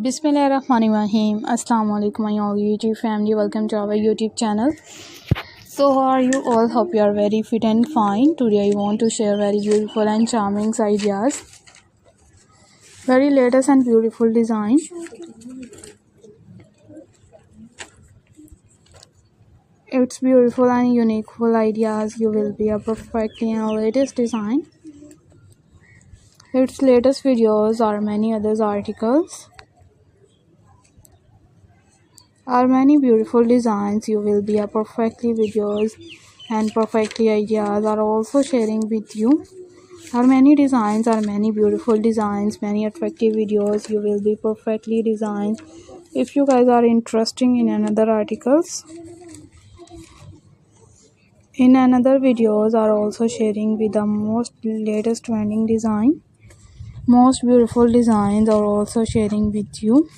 Bismillahirrahmanirrahim. Assalamu alaikum my all YouTube family. Welcome to our YouTube channel. So how are you all? Hope you are very fit and fine. Today I want to share very beautiful and charming ideas. Very latest and beautiful design. It's beautiful and unique ideas. You will be a perfectly and latest design. Its latest videos or many others articles. Are many beautiful designs. You will be a perfectly videos and perfectly ideas are also sharing with you. Are many designs, are many beautiful designs, many attractive videos. You will be perfectly designed. If you guys are interested in another articles, in another videos are also sharing with the most latest trending design. Most beautiful designs are also sharing with you.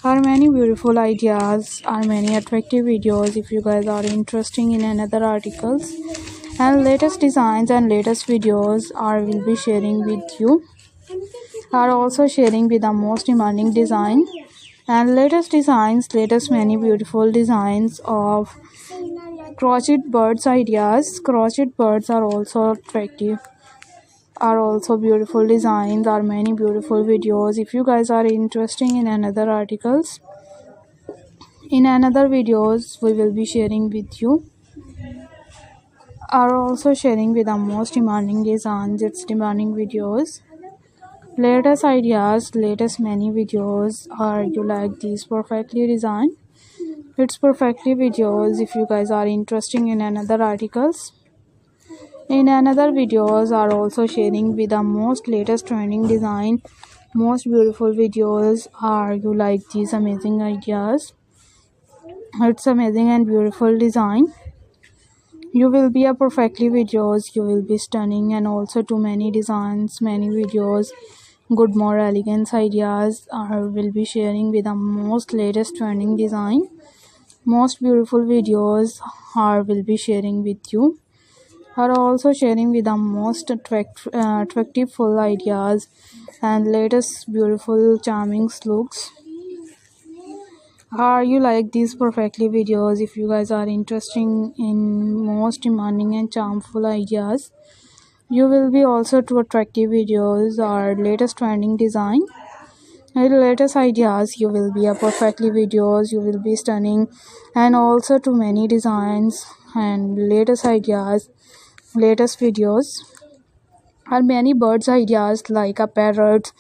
Are many beautiful ideas, are many attractive videos. If you guys are interested in another articles and latest designs and latest videos are will be sharing with you. Are also sharing with the most demanding design and latest designs, latest many beautiful designs of crochet birds ideas. Crochet birds are also attractive, are also beautiful designs, are many beautiful videos. If you guys are interested in another articles, in another videos we will be sharing with you. Are also sharing with the most demanding designs, its demanding videos, latest ideas, latest many videos. Are you like these perfectly designed? It's perfectly videos. If you guys are interested in another articles, in another videos are also sharing with the most latest trending design, most beautiful videos. Are you like these amazing ideas? It's amazing and beautiful design. You will be a perfectly videos. You will be stunning and also too many designs, many videos. Good more elegance ideas are will be sharing with the most latest trending design. Most beautiful videos are will be sharing with you. Are also sharing with the most attractive full ideas and latest beautiful charming looks. Are you like these perfectly videos? If you guys are interested in most demanding and charmful ideas, you will be also to attractive videos or latest trending design and latest ideas. You will be a perfectly videos. You will be stunning and also to many designs and latest ideas, latest videos. Are many birds ideas like a parrot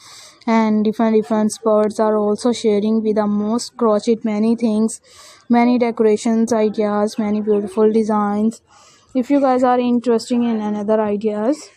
and different birds are also sharing with the most crochet many things, many decorations ideas, many beautiful designs. If you guys are interested in another ideas,